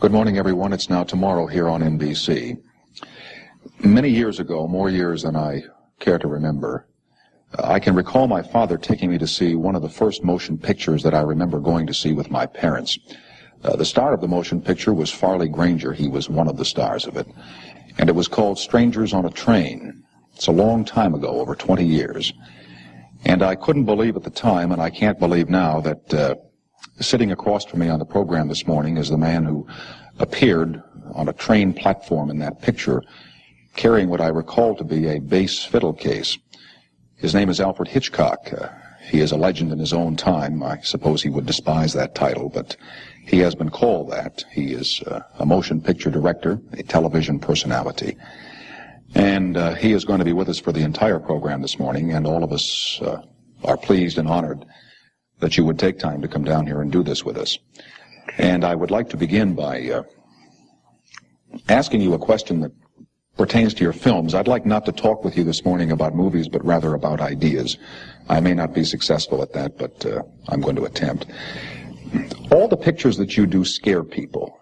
Good morning, everyone. It's now tomorrow here on NBC. Many years ago, more years than I care to remember, I can recall my father taking me to see one of the first motion pictures that I remember going to see with my parents. The star of the motion picture was Farley Granger. He was one of the stars of it. And it was called Strangers on a Train. It's a long time ago, over 20 years. And I couldn't believe at the time, and I can't believe now, that sitting across from me on the program this morning is the man who appeared on a train platform in that picture, carrying what I recall to be a bass fiddle case. His name is Alfred Hitchcock. He is a legend in his own time. I suppose he would despise that title, but he has been called that. He is a motion picture director, a television personality. And he is going to be with us for the entire program this morning, and all of us are pleased and honored that you would take time to come down here and do this with us. And I would like to begin by asking you a question that pertains to your films. I'd like not to talk with you this morning about movies, but rather about ideas. I may not be successful at that, but I'm going to attempt. All the pictures that you do scare people.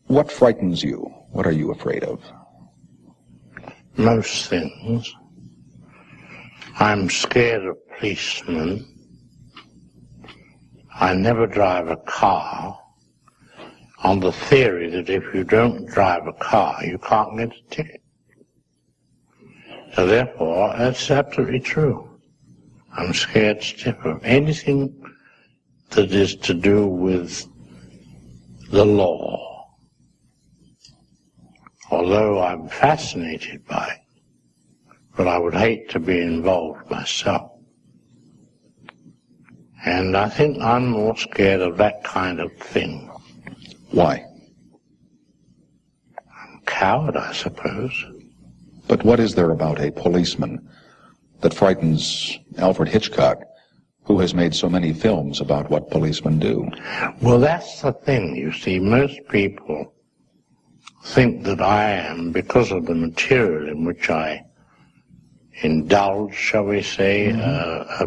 What frightens you? What are you afraid of? Most things. I'm scared of policemen. I never drive a car on the theory that if you don't drive a car, you can't get a ticket. So therefore, that's absolutely true. I'm scared stiff of anything that is to do with the law. Although I'm fascinated by it, but I would hate to be involved myself. And I think I'm more scared of that kind of thing. Why? I'm a coward, I suppose. But what is there about a policeman that frightens Alfred Hitchcock, who has made so many films about what policemen do? Well, that's the thing, you see. Most people think that I am, because of the material in which I indulge, shall we say,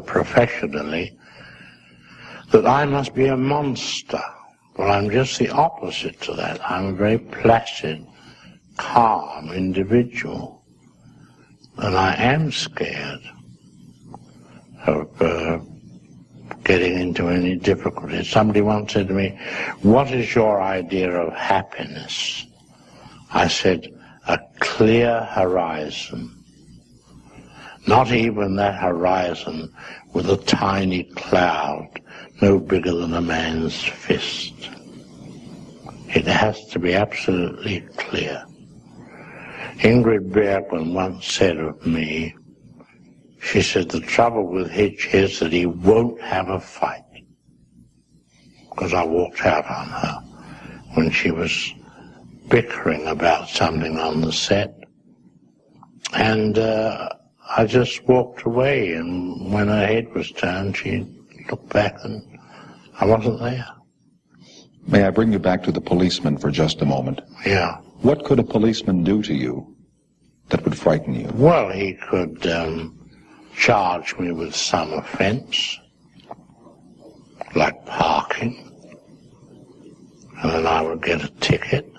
professionally, that I must be a monster. Well, I'm just the opposite to that. I'm a very placid, calm individual. And I am scared of getting into any difficulty. Somebody once said to me, "What is your idea of happiness?" I said, "A clear horizon." Not even that horizon with a tiny cloud no bigger than a man's fist. It has to be absolutely clear. Ingrid Bergman once said of me, she said, the trouble with Hitch is that he won't have a fight. Because I walked out on her when she was bickering about something on the set. And I just walked away, and when her head was turned, she looked back and I wasn't there. May I bring you back to the policeman for just a moment? Yeah. What could a policeman do to you that would frighten you? Well, he could charge me with some offense, like parking, and then I would get a ticket,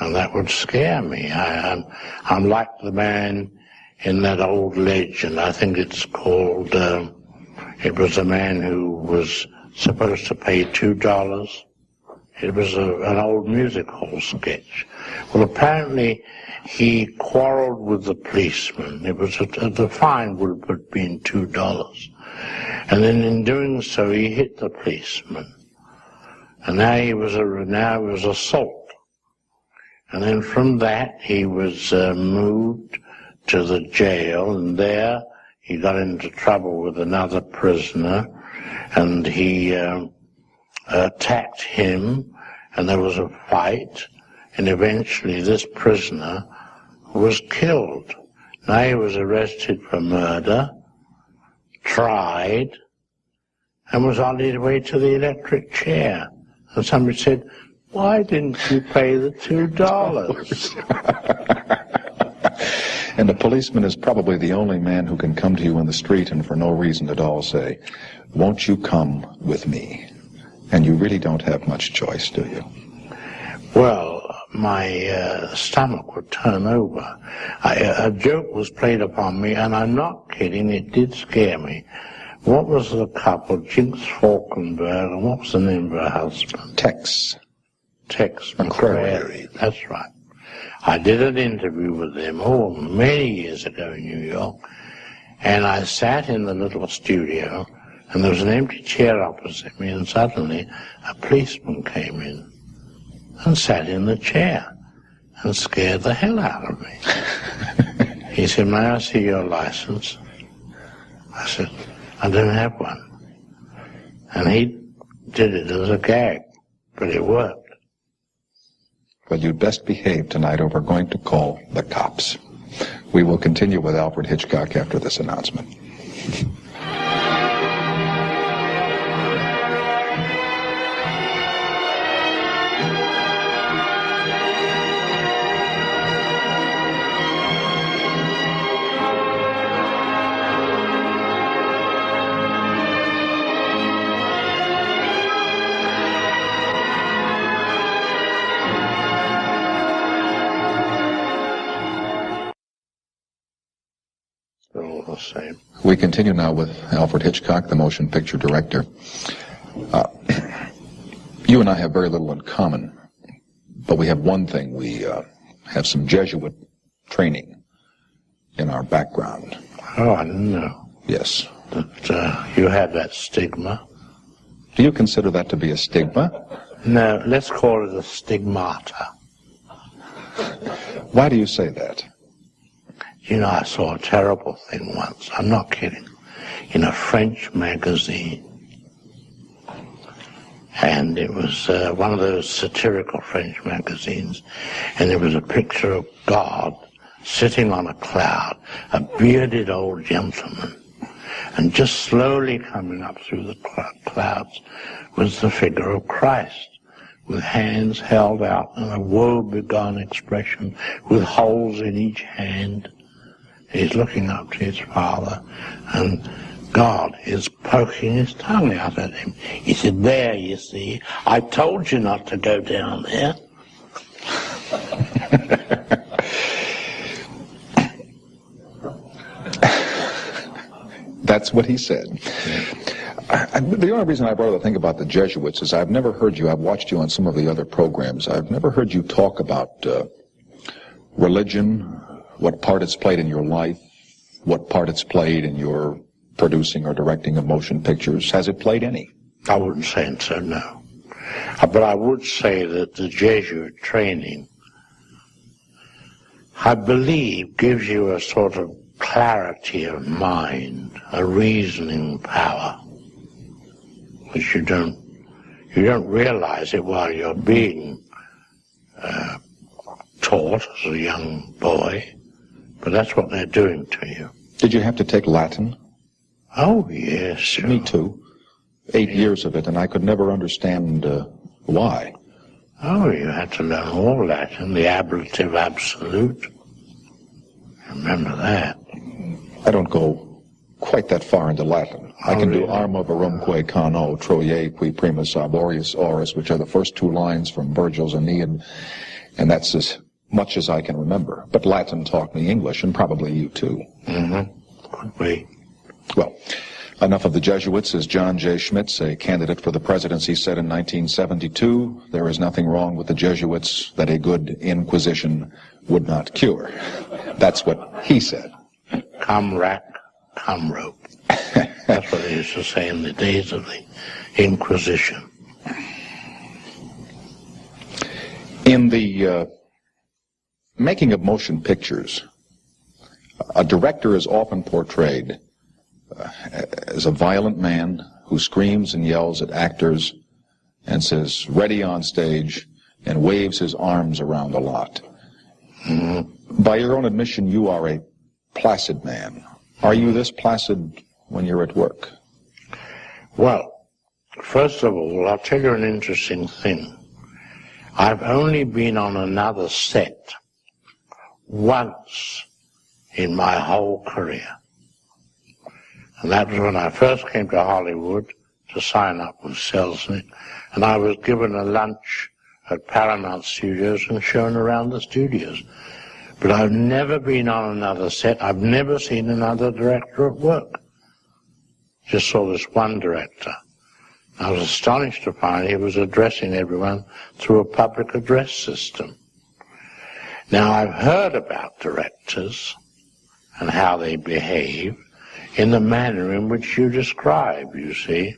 and that would scare me. I'm like the man in that old legend, I think it's called, it was a man who was supposed to pay $2. It was an old music hall sketch. Well, apparently he quarreled with the policeman. It was the fine would have been $2. And then in doing so, he hit the policeman. And now it was assault. And then from that, he was moved to the jail, and there he got into trouble with another prisoner, and he attacked him, and there was a fight, and eventually this prisoner was killed. Now he was arrested for murder, tried, and was on his way to the electric chair. And somebody said, "Why didn't you pay the $2? And the policeman is probably the only man who can come to you in the street and for no reason at all say, "Won't you come with me?" And you really don't have much choice, do you? Well, my stomach would turn over. A joke was played upon me, and I'm not kidding, it did scare me. What was the couple, Jinx Falkenberg, and what was the name of her husband? Tex McCrary. That's right. I did an interview with them, many years ago in New York, and I sat in the little studio, and there was an empty chair opposite me, and suddenly a policeman came in and sat in the chair and scared the hell out of me. He said, "May I see your license?" I said, "I don't have one." And he did it as a gag, but it worked. Well, you'd best behave tonight or we're going to call the cops. We will continue with Alfred Hitchcock after this announcement. Same. We continue now with Alfred Hitchcock, the motion picture director. You and I have very little in common, but we have one thing. We have some Jesuit training in our background. Oh, I didn't know. Yes. That you had that stigma. Do you consider that to be a stigma? No, let's call it a stigmata. Why do you say that? You know, I saw a terrible thing once, I'm not kidding, in a French magazine. And it was one of those satirical French magazines, and there was a picture of God sitting on a cloud, a bearded old gentleman, and just slowly coming up through the clouds was the figure of Christ, with hands held out and a woe-begone expression, with holes in each hand. He's looking up to his Father, and God is poking his tongue out at him. He said, "There, you see, I told you not to go down there." That's what he said. The only reason I brought up to think about the Jesuits is I've never heard you, I've watched you on some of the other programs, I've never heard you talk about religion, what part it's played in your life, what part it's played in your producing or directing of motion pictures. Has it played any? I wouldn't say so, no. But I would say that the Jesuit training, I believe, gives you a sort of clarity of mind, a reasoning power, which you don't realize it while you're being taught as a young boy, but that's what they're doing to you. Did you have to take Latin? Oh, yes. Sure. Me too. 8 years of it, and I could never understand why. Oh, you had to learn all Latin, the ablative absolute. Remember that. I don't go quite that far into Latin. I can do arma verumque cano, troie qui primus arborius oris, which are the first two lines from Virgil's Aeneid, and that's as much as I can remember. But Latin taught me English, and probably you too. Mm-hmm. Could be. Well, enough of the Jesuits. As John J. Schmitz, a candidate for the presidency, said in 1972, there is nothing wrong with the Jesuits that a good inquisition would not cure. That's what he said. Come rack, come rope. That's what they used to say in the days of the Inquisition. In the making of motion pictures, a director is often portrayed as a violent man who screams and yells at actors and says, "Ready on stage," and waves his arms around a lot. Mm-hmm. By your own admission, you are a placid man. Are you this placid when you're at work? Well, first of all, I'll tell you an interesting thing. I've only been on another set once in my whole career. And that was when I first came to Hollywood to sign up with Selznick, and I was given a lunch at Paramount Studios and shown around the studios. But I've never been on another set. I've never seen another director at work. Just saw this one director. I was astonished to find he was addressing everyone through a public address system. Now, I've heard about directors and how they behave in the manner in which you describe, you see.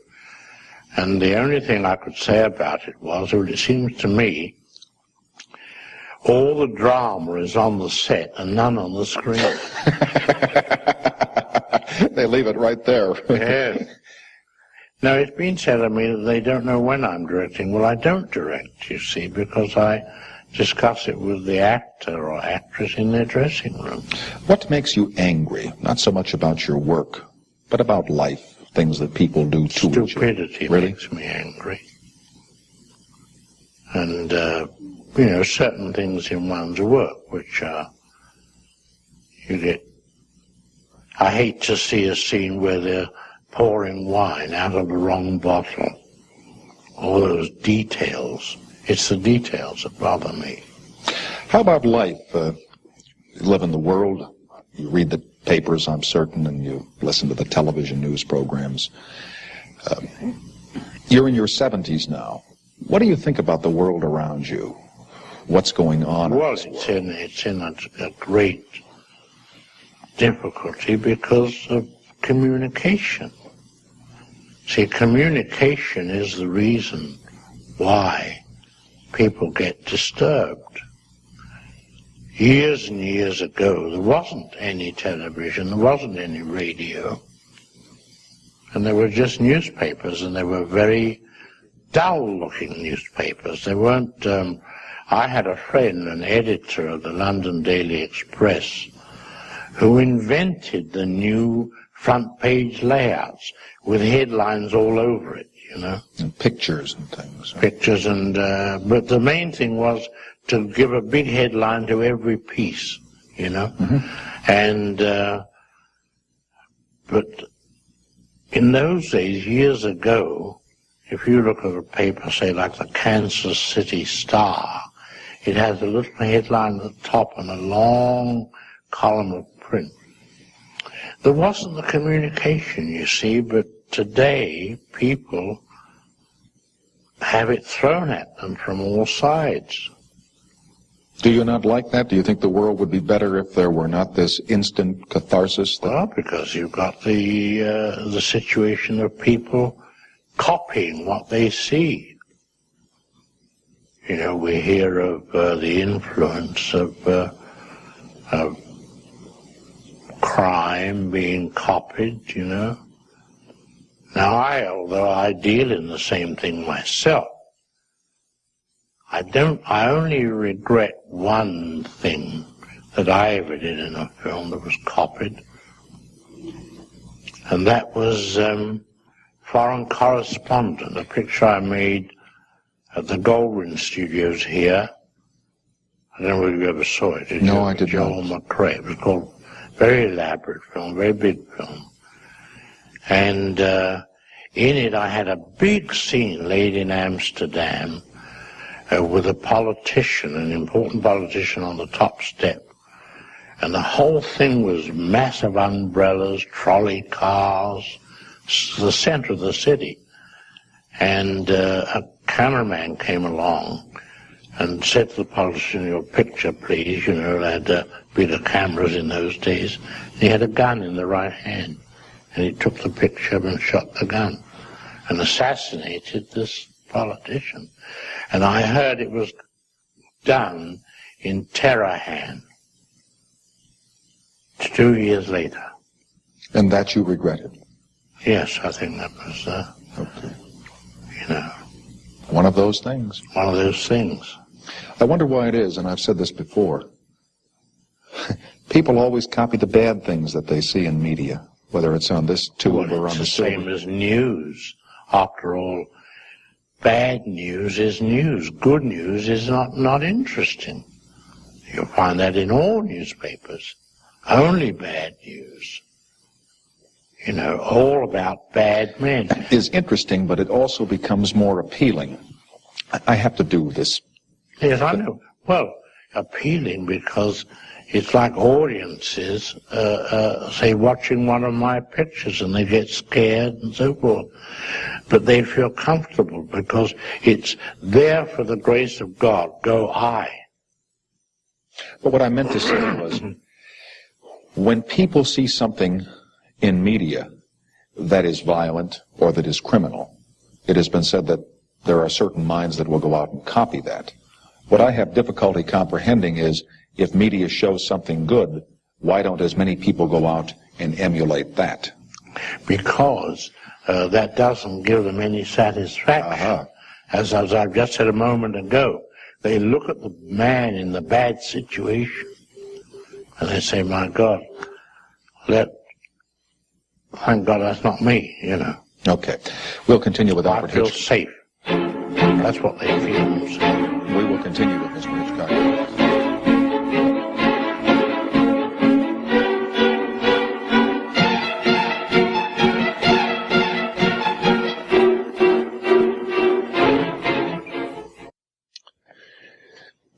And the only thing I could say about it was, well, it seems to me, all the drama is on the set and none on the screen. They leave it right there. Yes. Now, it's been said of me that they don't know when I'm directing. Well, I don't direct, you see, because I discuss it with the actor or actress in their dressing room. What makes you angry? Not so much about your work, but about life, things that people do to you. Stupidity Really? makes me angry. And, certain things in one's work, which you get... I hate to see a scene where they're pouring wine out of the wrong bottle. All those details. It's the details that bother me. How about life? You live in the world, you read the papers, I'm certain, and you listen to the television news programs. You're in your 70s now. What do you think about the world around you? What's going on? Well, it's in a great difficulty because of communication. See, communication is the reason why people get disturbed. Years and years ago, there wasn't any television, there wasn't any radio, and there were just newspapers, and they were very dull-looking newspapers. They weren't... I had a friend, an editor of the London Daily Express, who invented the new front-page layouts with headlines all over it, you know. And pictures and things. Pictures and... but the main thing was to give a big headline to every piece, you know. Mm-hmm. And... but in those days, years ago, if you look at a paper, say like the Kansas City Star, it has a little headline at the top and a long column of print. There wasn't the communication, you see, but today people have it thrown at them from all sides. Do you not like that? Do you think the world would be better if there were not this instant catharsis? Well, because you've got the situation of people copying what they see. You know, we hear of the influence of crime being copied, you know. Now, although I deal in the same thing myself, I only regret one thing that I ever did in a film that was copied, and that was Foreign Correspondent, a picture I made at the Goldwyn Studios here. I don't know whether you ever saw it, did you? No, I did not. Joel McRae. It was called, very elaborate film, very big film. And in it I had a big scene laid in Amsterdam with a politician, an important politician on the top step. And the whole thing was massive umbrellas, trolley cars, the center of the city. And a cameraman came along and said to the politician, "Your picture, please." You know, they had bigger cameras in those days. And he had a gun in the right hand. And he took the picture and shot the gun and assassinated this politician. And I heard it was done in Tehran 2 years later. And that you regretted? Yes, I think that was, okay. You know. One of those things. One of those things. I wonder why it is, and I've said this before. People always copy the bad things that they see in media, whether it's on this tube or on the silver. It's the same as news. After all, bad news is news. Good news is not interesting. You'll find that in all newspapers. Only bad news. you know, all about bad men. Is interesting, but it also becomes more appealing. I have to do this. Yes, I know. Well, appealing because it's like audiences, say, watching one of my pictures and they get scared and so forth. But they feel comfortable because it's there for the grace of God. Go I. But what I meant to say was, when people see something in media that is violent or that is criminal, it has been said that there are certain minds that will go out and copy that. What I have difficulty comprehending is, if media shows something good, why don't as many people go out and emulate that? Because that doesn't give them any satisfaction. As I've just said a moment ago, they look at the man in the bad situation and they say, my God, thank God that's not me, you know. Okay. We'll continue with Alfred I feel Hitchcock. safe. That's what they feel themselves. We will continue with Mr. Hitchcock.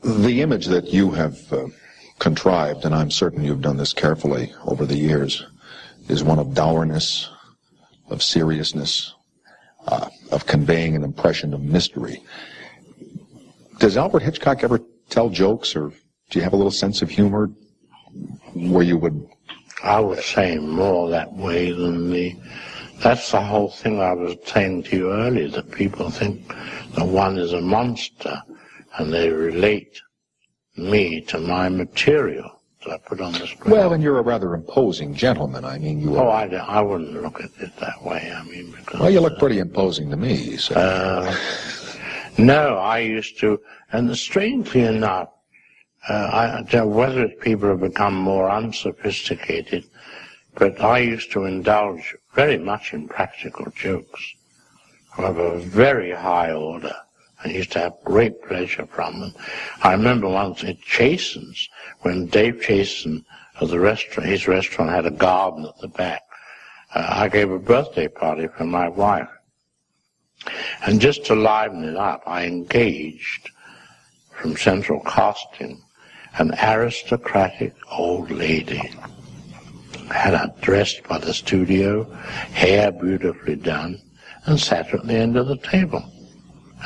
The image that you have contrived, and I'm certain you've done this carefully over the years, is one of dourness, of seriousness, of conveying an impression of mystery. Does Alfred Hitchcock ever tell jokes, or do you have a little sense of humor where you would... I would say more that way than that's the whole thing I was saying to you earlier, that people think that one is a monster and they relate me to my material that I put on the screen. Well, and you're a rather imposing gentleman. I mean, you are... Oh, I wouldn't look at it that way. I mean, because... Well, you look pretty imposing to me, so... No, I used to, and strangely enough, whether people have become more unsophisticated, but I used to indulge very much in practical jokes of a very high order. I used to have great pleasure from them. I remember once at Chasen's, when Dave Chasen of the restaurant, his restaurant had a garden at the back. I gave a birthday party for my wife. And just to liven it up, I engaged from Central Casting an aristocratic old lady. Had her dressed by the studio, hair beautifully done, and sat at the end of the table.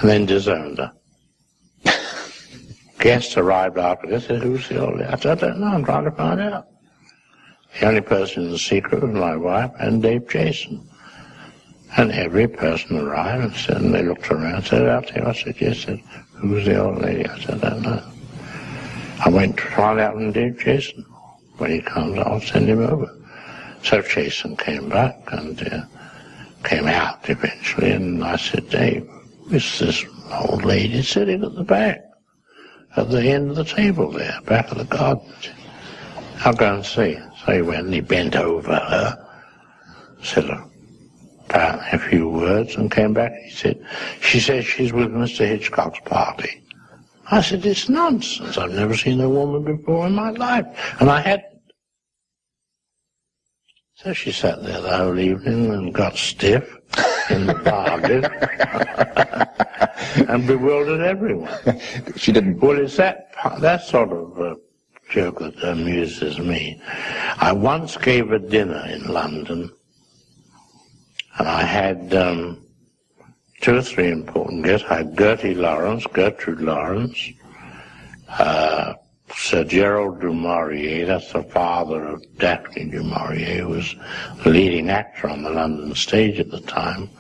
And then disowned her. Guest arrived after this, said, who's the old lady? I said, I don't know, I'm trying to find out. The only person in the secret was my wife and Dave Jason. And every person arrived and they looked around and said, out there. I said, yes. Said, who's the old lady? I said, I don't know. I went to find out from Dave Jason. When he comes, I'll send him over. So Jason came back and came out eventually, and I said, Dave, it's this old lady sitting at the back, at the end of the table there, back of the garden. I'll go and see. So he went and he bent over her, said apparently a few words, and came back. She says she's with Mr. Hitchcock's party. I said, it's nonsense. I've never seen a woman before in my life. And I hadn't. So she sat there the whole evening and got stiff in the bargain and bewildered everyone. She didn't... Well, it's that sort of joke that amuses me. I once gave a dinner in London, and I had 2 or 3 important guests. I had Gertrude Lawrence, Sir Gerald du Maurier, that's the father of Daphne du Maurier, who was the leading actor on the London stage at the time,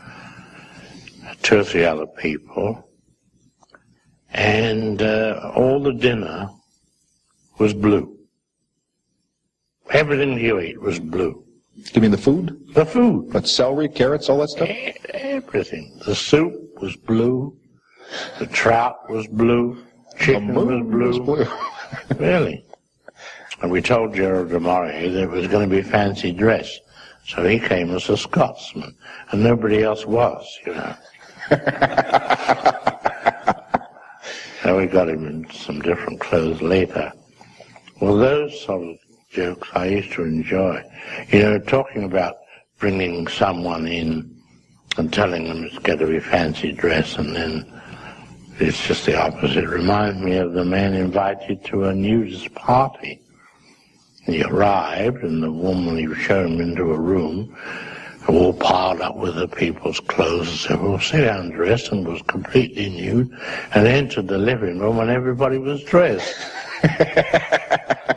2 or 3 other people, and all the dinner was blue. Everything you ate was blue. You mean the food? The food. But celery, carrots, all that stuff? Everything. The soup was blue. The trout was blue. Chicken was blue. Really. And we told Gerald du Maurier that it was going to be fancy dress. So he came as a Scotsman. And nobody else was, you know. So we got him in some different clothes later. Well, those sort of jokes I used to enjoy. You know, talking about bringing someone in and telling them to get a fancy dress, and then it's just the opposite. It reminds me of the man invited to a nudist party. He arrived, and the woman, he showed him into a room, all piled up with the people's clothes, and said, well, sit down dressed, and was completely nude, and entered the living room, and everybody was dressed.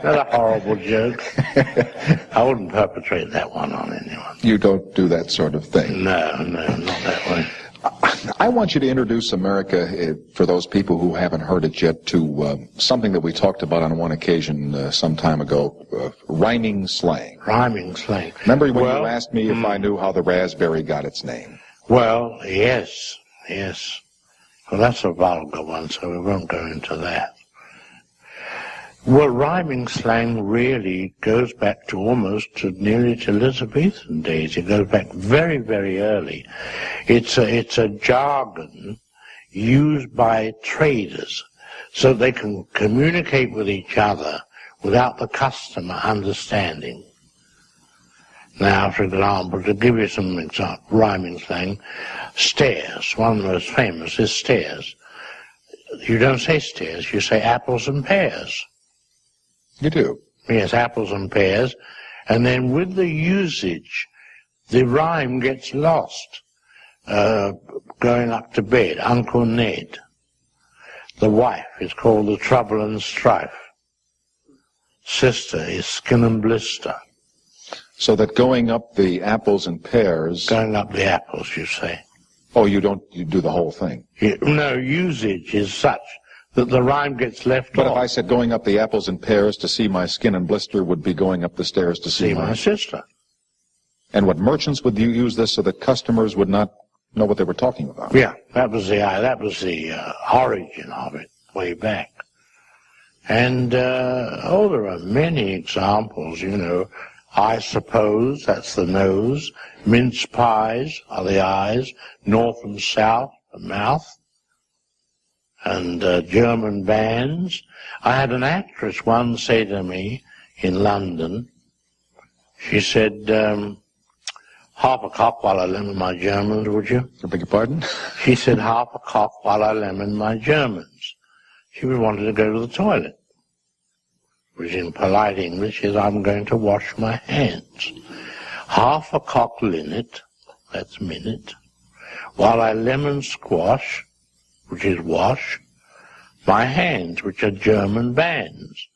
Not a horrible joke. I wouldn't perpetrate that one on anyone. You don't do that sort of thing. No, not that way. I want you to introduce America, for those people who haven't heard it yet, to something that we talked about on one occasion some time ago, rhyming slang. Rhyming slang. Remember when you asked me if I knew how the raspberry got its name? Well, yes. Well, that's a vulgar one, so we won't go into that. Well, rhyming slang really goes back to almost nearly to Elizabethan days. It goes back very, very early. It's a jargon used by traders so they can communicate with each other without the customer understanding. Now, for example, to give you some rhyming slang, stairs. One of the most famous is stairs. You don't say stairs, you say apples and pears. You do? Yes, apples and pears. And then with the usage, the rhyme gets lost. Going up to bed, Uncle Ned. The wife is called the trouble and strife. Sister is skin and blister. So that going up the apples and pears... Going up the apples, you say. Oh, you do the whole thing? No, usage is such that the rhyme gets left off. But if I said going up the apples and pears to see my skin and blister would be going up the stairs to see my sister. And what merchants would you use this so that customers would not know what they were talking about? Yeah, that was the origin of it way back. And there are many examples, you know. I suppose, that's the nose. Mince pies are the eyes. North and south, the mouth. And German bands. I had an actress once say to me in London, she said, half a cock while I lemon my Germans, would you? I beg your pardon? She said, half a cock while I lemon my Germans. She wanted to go to the toilet, which in polite English is, I'm going to wash my hands. Half a cock linnet, that's minute, while I lemon squash, which is wash, my hands, which are German bands.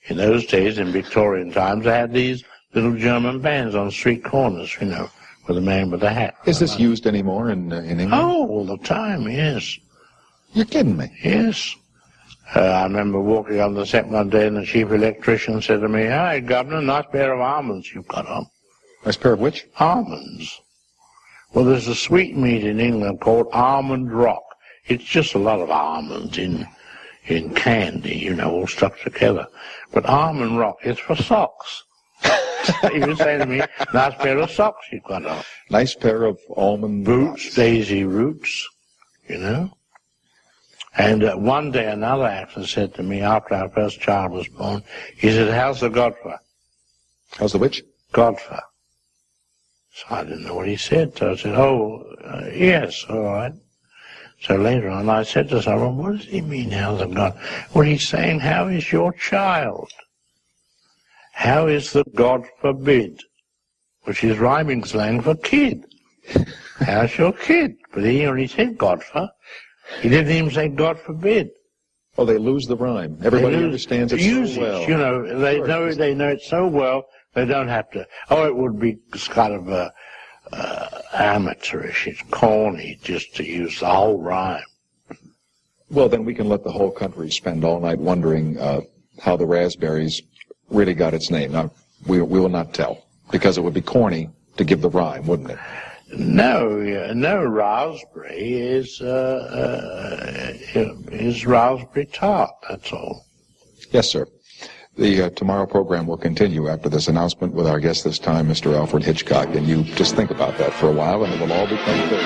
In those days, in Victorian times, I had these little German bands on street corners, you know, with a man with a hat. Is this used anymore in England? Oh, all the time, yes. You're kidding me? Yes. I remember walking on the set one day and the chief electrician said to me, "Hi, Governor, nice pair of almonds you've got on." Nice pair of which? Almonds. Well, there's a sweetmeat in England called Almond Rock. It's just a lot of almonds in candy, you know, all stuck together. But Almond Rock is for socks. He would say to me, nice pair of socks you've got on. Nice pair of almond boots, daisy roots, you know. And one day another actor said to me after our first child was born, he said, how's the Godfer? How's the which? Godfer. So I didn't know what he said. So I said, yes, all right. So later on I said to someone, what does he mean, how's the God? Well, he's saying, how is your child? How is the God forbid? Which is rhyming slang for kid. How's your kid? But he only said Godfer. He didn't even say God forbid. Oh, they lose the rhyme. Everybody understands it so well. You know, they know it so well, they don't have to. Oh, it would be kind of amateurish. It's corny just to use the whole rhyme. Well, then we can let the whole country spend all night wondering how the raspberries really got its name. Now, we will not tell, because it would be corny to give the rhyme, wouldn't it? No, raspberry is raspberry tart, that's all. Yes, sir. The tomorrow program will continue after this announcement with our guest this time, Mr. Alfred Hitchcock, and you just think about that for a while and it will all become clear.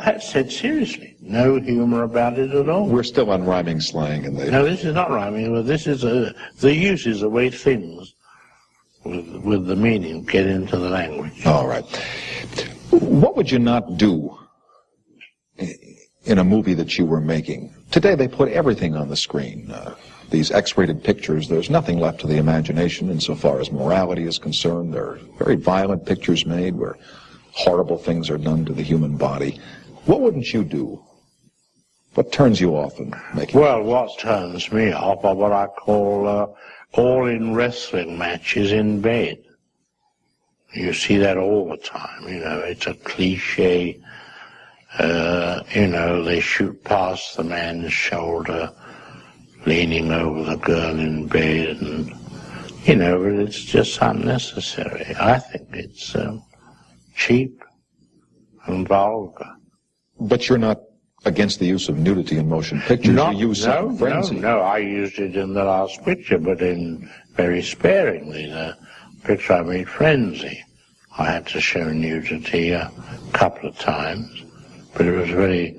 That's said seriously. No humor about it at all. We're still on rhyming slang. No, this is not rhyming. Well, this is the use is the way things with the meaning get into the language. All right. What would you not do in a movie that you were making? Today they put everything on the screen. These X-rated pictures, there's nothing left to the imagination insofar as morality is concerned. There are very violent pictures made where horrible things are done to the human body. What wouldn't you do? What turns you off in making? Well, what turns me off are what I call all-in wrestling matches in bed. You see that all the time. You know, it's a cliche. You know, they shoot past the man's shoulder, leaning over the girl in bed, and, you know, it's just unnecessary. I think it's cheap and vulgar. But you're not against the use of nudity in motion pictures. You use some in Frenzy. No, I used it in the last picture, but in very sparingly. The picture I made, Frenzy, I had to show nudity a couple of times, but it was very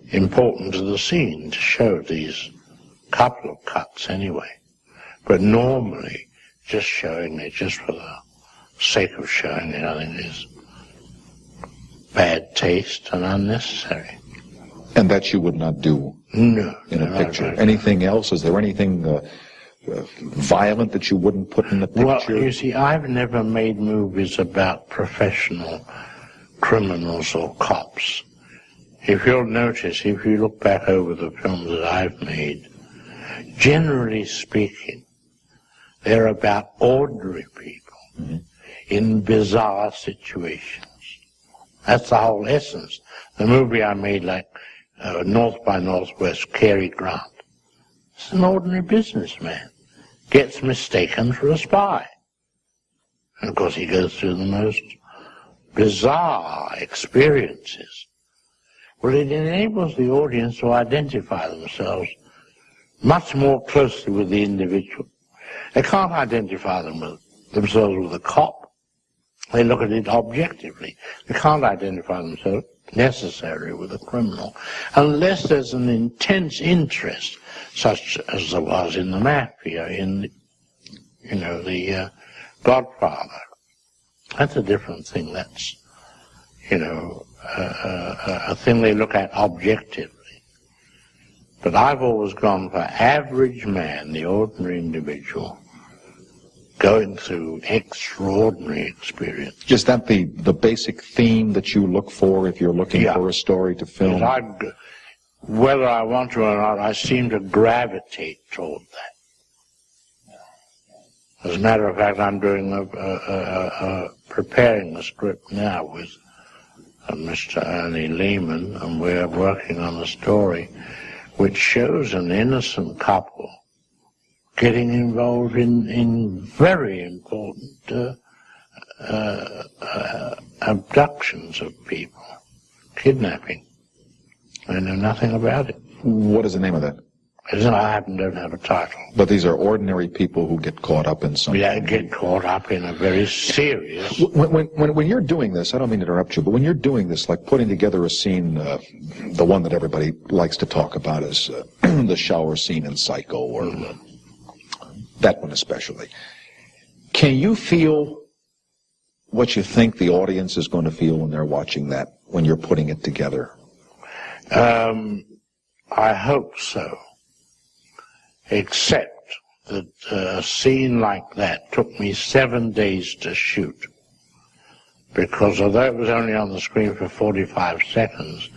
important to the scene to show these couple of cuts anyway. But normally, just showing it just for the sake of showing it, I think is bad taste and unnecessary. And that you would not do in a picture. Anything else? Is there anything violent that you wouldn't put in the picture? Well, you see, I've never made movies about professional criminals or cops. If you'll notice, if you look back over the films that I've made, generally speaking, they're about ordinary people in bizarre situations. That's the whole essence. The movie I made, like North by Northwest, Cary Grant, it's an ordinary businessman, gets mistaken for a spy. And of course he goes through the most bizarre experiences. Well, it enables the audience to identify themselves much more closely with the individual. They can't identify themselves with a cop. They look at it objectively. They can't identify themselves necessarily with a criminal unless there's an intense interest, such as there was in the Mafia, in, you know, the Godfather. That's a different thing. That's, you know, a thing they look at objectively. But I've always gone for average man, the ordinary individual, going through extraordinary experience. Is that the basic theme that you look for if you're looking for a story to film? Whether I want to or not, I seem to gravitate toward that. As a matter of fact, I'm doing preparing the script now with Mr. Ernie Lehman, and we're working on a story which shows an innocent couple getting involved in very important abductions of people, kidnapping. I know nothing about it. What is the name of that? I don't have a title. But these are ordinary people who get caught up in something. Yeah, get caught up in a very serious... When you're doing this, I don't mean to interrupt you, but when you're doing this, like putting together a scene, the one that everybody likes to talk about is the shower scene in Psycho, or that one especially. Can you feel what you think the audience is going to feel when they're watching that, when you're putting it together? I hope so. Except that a scene like that took me 7 days to shoot. Because although it was only on the screen for 45 seconds,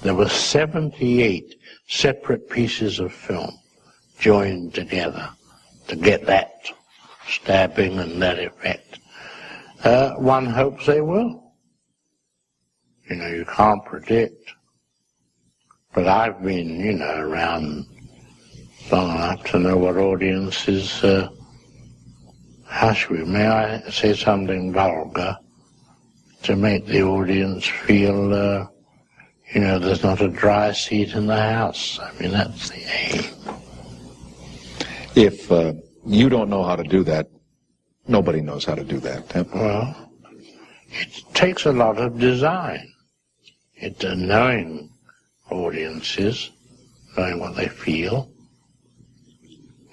there were 78 separate pieces of film joined together to get that stabbing and that effect. One hopes they will. You know, you can't predict. But I've been, you know, around long enough to know what audiences, may I say something vulgar, to make the audience feel, you know, there's not a dry seat in the house. I mean, that's the aim. If you don't know how to do that, nobody knows how to do that. Well, it takes a lot of design. knowing audiences, knowing what they feel,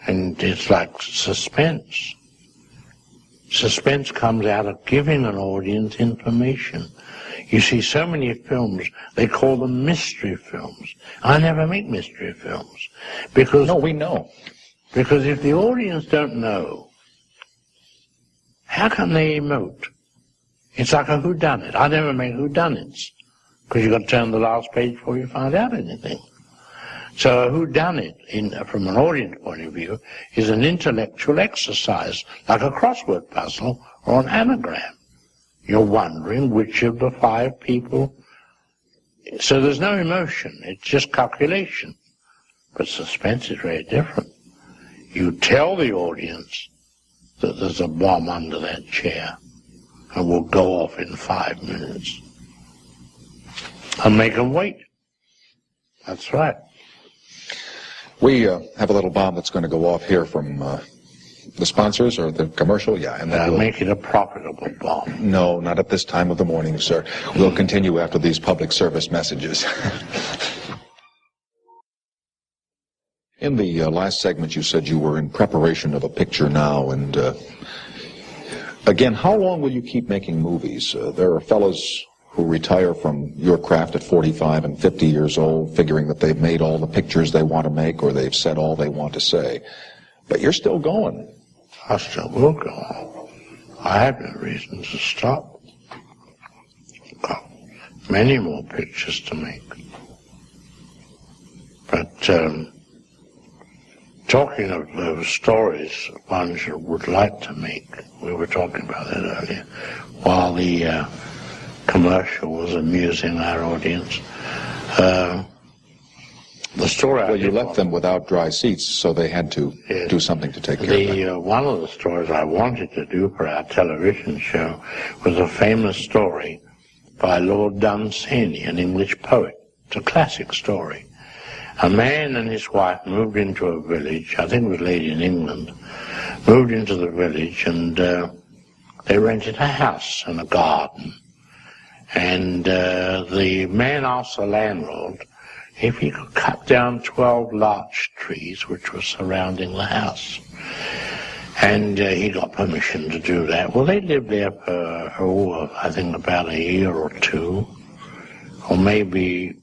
and it's like suspense. Suspense comes out of giving an audience information. You see so many films, they call them mystery films. I never make mystery films. Because no, we know. Because if the audience don't know, how can they emote? It's like a whodunit. I never make whodunits, because you've got to turn the last page before you find out anything. So a whodunit, from an audience point of view, is an intellectual exercise, like a crossword puzzle or an anagram. You're wondering which of the 5 people. So there's no emotion, it's just calculation. But suspense is very different. You tell the audience that there's a bomb under that chair and will go off in 5 minutes. And make them wait. That's right. We have a little bomb that's going to go off here from the sponsors or the commercial. Yeah, and then we'll make it a profitable bomb. No, not at this time of the morning, sir. We'll continue after these public service messages. In the last segment, you said you were in preparation of a picture now, and again, how long will you keep making movies? There are fellows who retire from your craft at 45 and 50 years old, figuring that they've made all the pictures they want to make or they've said all they want to say. But you're still going. I still will go on. I have no reason to stop. Got many more pictures to make. But talking of those stories one would like to make, we were talking about that earlier, while the commercial was amusing our audience. The story. Well, you left them without dry seats, so they had to do something to take care of them. One of the stories I wanted to do for our television show was a famous story by Lord Dunsany, an English poet. It's a classic story. A man and his wife moved into a village, I think it was late in England, moved into the village, and they rented a house and a garden. And the man asked the landlord if he could cut down 12 larch trees which were surrounding the house. And he got permission to do that. Well, they lived there for, I think about a year or 2, or maybe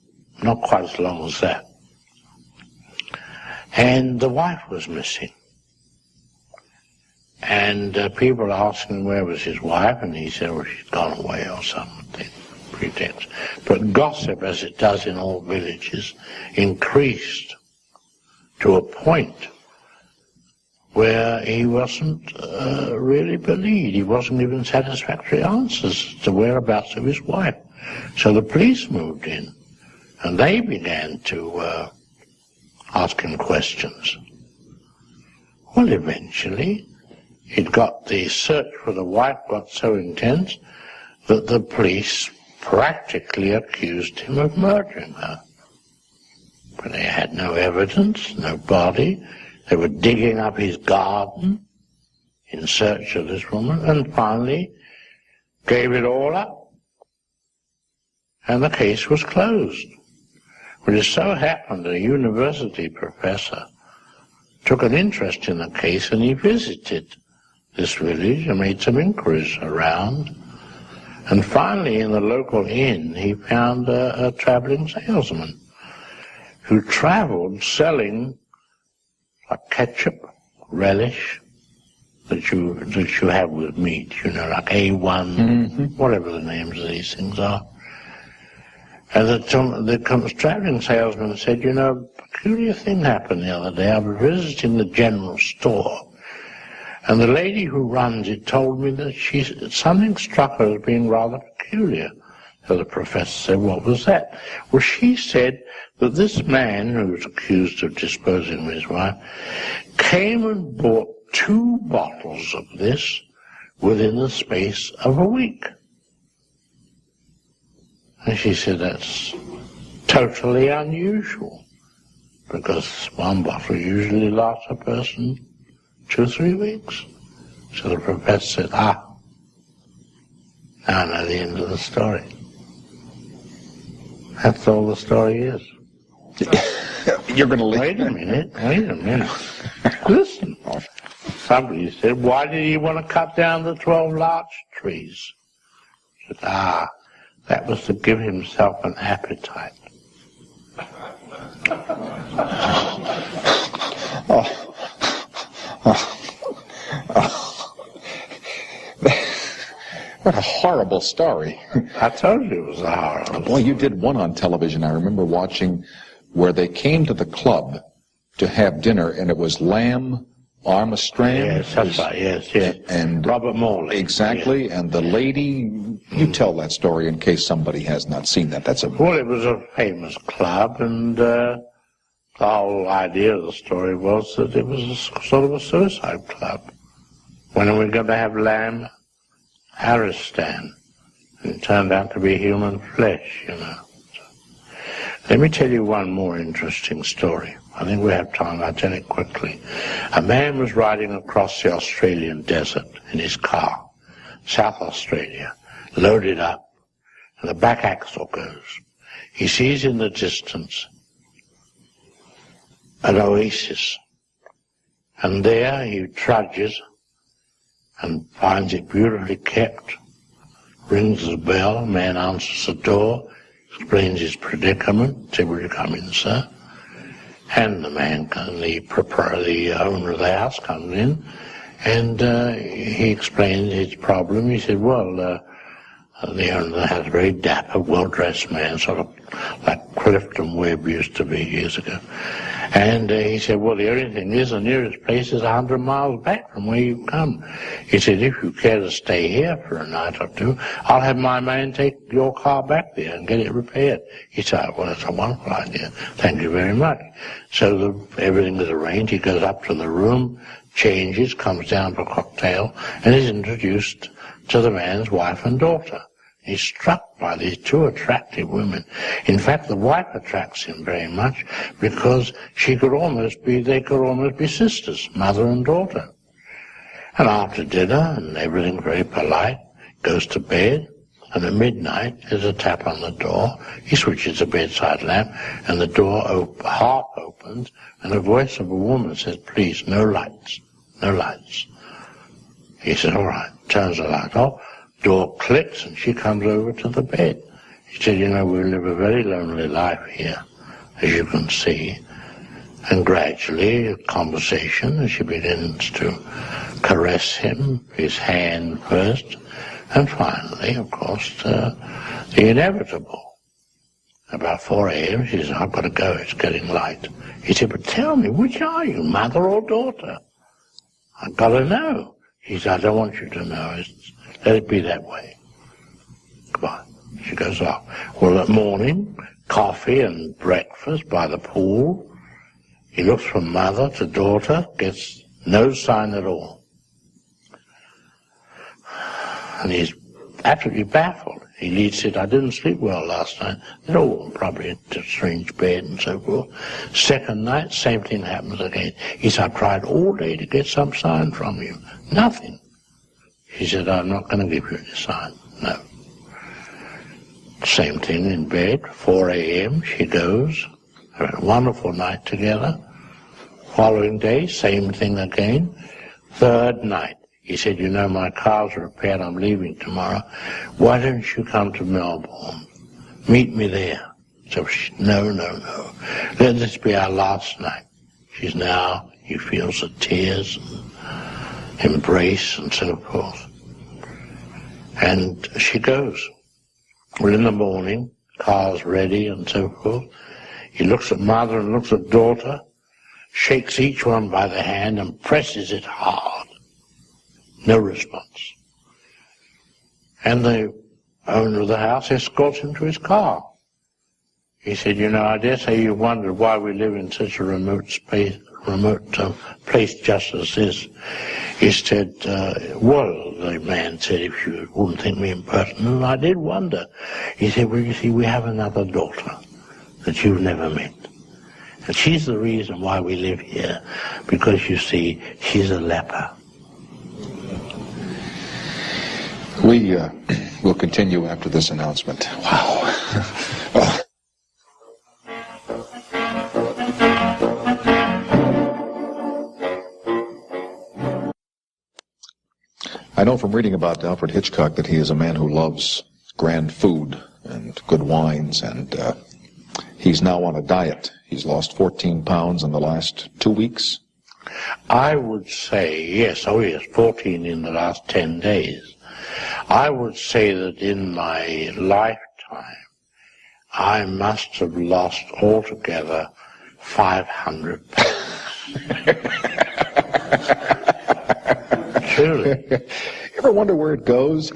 not quite as long as that. And the wife was missing. And people asked him where was his wife, and he said, well, she's gone away or something, pretext. But gossip, as it does in all villages, increased to a point where he wasn't really believed. He wasn't given satisfactory answers to the whereabouts of his wife. So the police moved in, and they began to ask him questions. Well, eventually, the search for the wife got so intense that the police practically accused him of murdering her. But they had no evidence, no body. They were digging up his garden in search of this woman, and finally gave it all up. And the case was closed. But it so happened a university professor took an interest in the case, and he visited this village and made some inquiries around. And finally, in the local inn, he found a traveling salesman who traveled selling like ketchup, relish, that you have with meat, like A1, whatever the names of these things are. And the traveling salesman said, a peculiar thing happened the other day. I was visiting the general store, and the lady who runs it told me that something struck her as being rather peculiar. So the professor said, what was that? Well, she said that this man, who was accused of disposing of his wife, came and bought 2 bottles of this within the space of a week. And she said, that's totally unusual, because 1 bottle usually lasts a person 2 or 3 weeks. So the professor said, now I know the end of the story. That's all the story is. You're going to leave. Wait a minute. Listen. Somebody said, why did he want to cut down the 12 larch trees? I said, that was to give himself an appetite. What a horrible story. I told you it was a horrible. Boy, you did one on television I remember watching where they came to the club to have dinner, and it was lamb, arm a string. Yes, that's right, yes. And Robert Morley. Exactly, yes. And the lady, you tell that story in case somebody has not seen that. Well, it was a famous club, and the whole idea of the story was that it was sort of a suicide club. When are we going to have lamb? Aristan. And it turned out to be human flesh, you know. So, let me tell you one more interesting story. I think we have time. I'll tell it quickly. A man was riding across the Australian desert in his car, South Australia, loaded up, and the back axle goes. He sees in the distance an oasis, and there he trudges and finds it beautifully kept, rings the bell, a man answers the door, explains his predicament, said, will you come in, sir? And the man, the owner of the house comes in, and he explained his problem. He said, well, the owner of the house, a very dapper, well-dressed man, sort of like Clifton Webb used to be years ago. And he said, well, the only thing is the nearest place is 100 miles back from where you come. He said, if you care to stay here for a night or two, I'll have my man take your car back there and get it repaired. He said, well, that's a wonderful idea. Thank you very much. So everything is arranged. He goes up to the room, changes, comes down for a cocktail, and is introduced to the man's wife and daughter. He's struck by these two attractive women. In fact, the wife attracts him very much because they could almost be sisters, mother and daughter. And after dinner, and everything very polite, goes to bed, and at midnight there's a tap on the door. He switches the bedside lamp, and the door half opens, and the voice of a woman says, please, no lights, no lights. He said, all right, turns the light off. Door clicks, and she comes over to the bed. He said, you know, we live a very lonely life here, as you can see. And gradually, a conversation, as she begins to caress him, his hand first, and finally, of course, the inevitable. About 4 a.m., she said, I've got to go, it's getting light. He said, but tell me, which are you, mother or daughter? I've got to know. He said, I don't want you to know. Let it be that way. Goodbye. She goes off. Well, that morning, coffee and breakfast by the pool. He looks from mother to daughter, gets no sign at all. And he's absolutely baffled. He leads it, I didn't sleep well last night. They're all probably in a strange bed and so forth. Second night, same thing happens again. He said, I've tried all day to get some sign from you. Nothing. He said, I'm not going to give you any sign. No. Same thing in bed, 4 a.m., she goes. Had a wonderful night together. Following day, same thing again. Third night, he said, you know, my car's repaired, I'm leaving tomorrow. Why don't you come to Melbourne? Meet me there. So she, no. Let this be our last night. She's now, he feels the tears and embrace and so forth. And she goes. Well, in the morning, car's ready and so forth. He looks at mother and looks at daughter, shakes each one by the hand and presses it hard. No response. And the owner of the house escorts him to his car. He said, you know, I dare say you wondered why we live in such a remote place just as this. He said, well, the man said, if you wouldn't think me impertinent, I did wonder. He said, well, you see, we have another daughter that you've never met. And she's the reason why we live here, because, you see, she's a leper. We will continue after this announcement. Wow. I know from reading about Alfred Hitchcock that he is a man who loves grand food and good wines, and he's now on a diet. He's lost 14 pounds in the last 2 weeks. I would say, yes, 14 in the last 10 days. I would say that in my lifetime, I must have lost altogether 500 pounds. Truly. Ever wonder where it goes?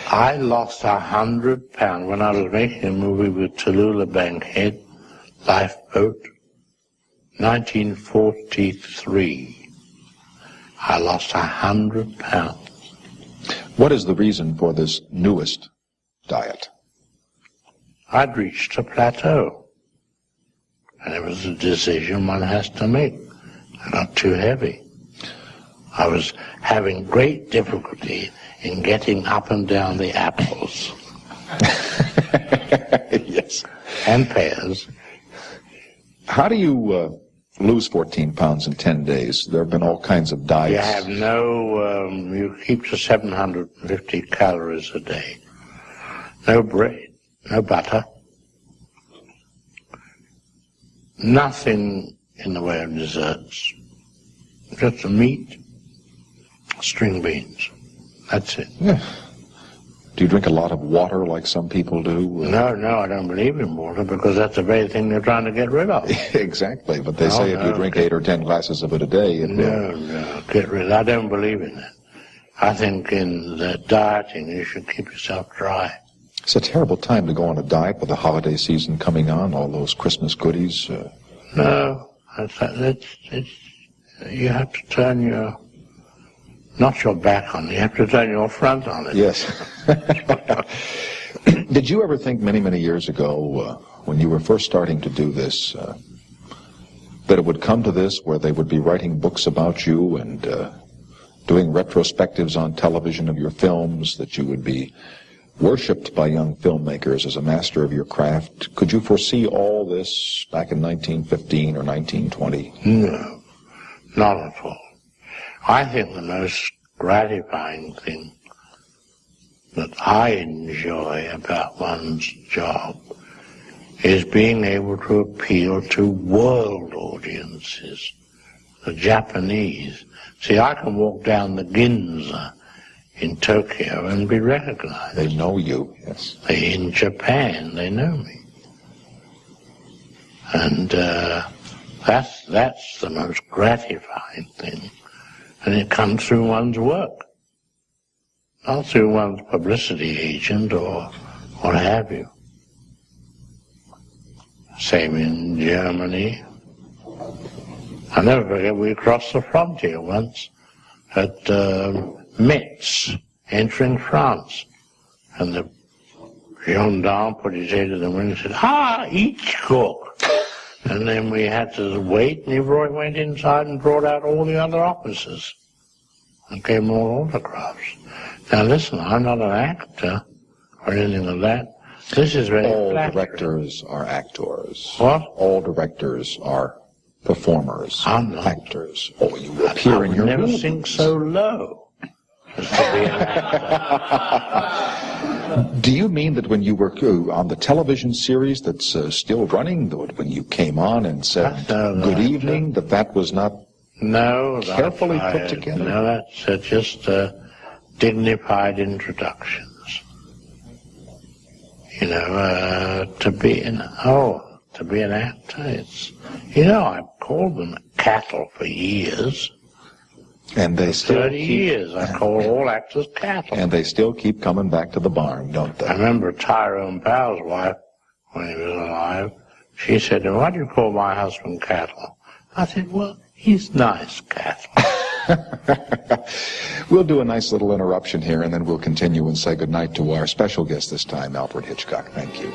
I lost 100 pounds when I was making a movie with Tallulah Bankhead, Lifeboat, 1943. I lost 100 pounds. What is the reason for this newest diet? I'd reached a plateau, and it was a decision one has to make. I got too heavy. I was having great difficulty in getting up and down the apples. Yes. And pears. How do you lose 14 pounds in 10 days? There have been all kinds of diets. You have you keep to 750 calories a day. No bread, no butter. Nothing in the way of desserts. Just the meat, string beans. That's it. Yeah. Do you drink a lot of water like some people do? No, I don't believe in water because that's the very thing they're trying to get rid of. Exactly, but they say if you drink 8 or 10 glasses of it a day, it will. No, get rid of it. I don't believe in that. I think in the dieting you should keep yourself dry. It's a terrible time to go on a diet with the holiday season coming on, all those Christmas goodies. No, you have to turn not your back on it, you have to turn your front on it. Yes. Did you ever think many, many years ago, when you were first starting to do this, that it would come to this, where they would be writing books about you and doing retrospectives on television of your films, that you would be worshipped by young filmmakers as a master of your craft? Could you foresee all this back in 1915 or 1920? No, not at all. I think the most gratifying thing that I enjoy about one's job is being able to appeal to world audiences, the Japanese. See, I can walk down the Ginza in Tokyo and be recognized. They know you, yes. In Japan, they know me. And that's the most gratifying thing. And it comes through one's work, not through one's publicity agent or what have you. Same in Germany. I'll never forget, we crossed the frontier once at Metz, entering France. And the gendarme put his head in the window and said, Hitchcock! And then we had to wait, and he went inside and brought out all the other officers and gave them all autographs. Now listen, I'm not an actor or anything like that. This is very All flattering. directors are actors. What? All directors are performers. I'm not. Actors. Oh, you appear in your I would never movies. sink so low as to be an actor. Do you mean that when you were on the television series that's still running, when you came on and said good evening, that was not carefully put together? No, that's just dignified introductions. You know, to be an actor, it's, I've called them cattle for years. And they still 30 years, I call all actors cattle. And they still keep coming back to the barn, don't they? I remember Tyrone Power's wife, when he was alive, she said, why do you call my husband cattle? I said, well, he's nice cattle. We'll do a nice little interruption here, and then we'll continue and say goodnight to our special guest this time, Alfred Hitchcock. Thank you.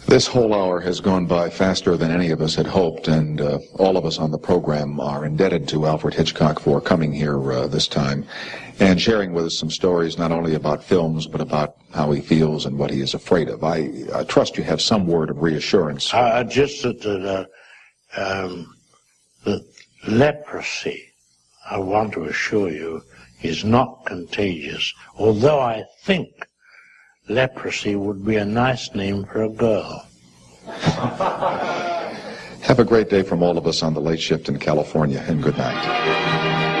This whole hour has gone by faster than any of us had hoped, and all of us on the program are indebted to Alfred Hitchcock for coming here this time and sharing with us some stories not only about films but about how he feels and what he is afraid of. I trust you have some word of reassurance. Just that leprosy, I want to assure you, is not contagious, although I think leprosy would be a nice name for a girl. Have a great day from all of us on the late shift in California, and good night.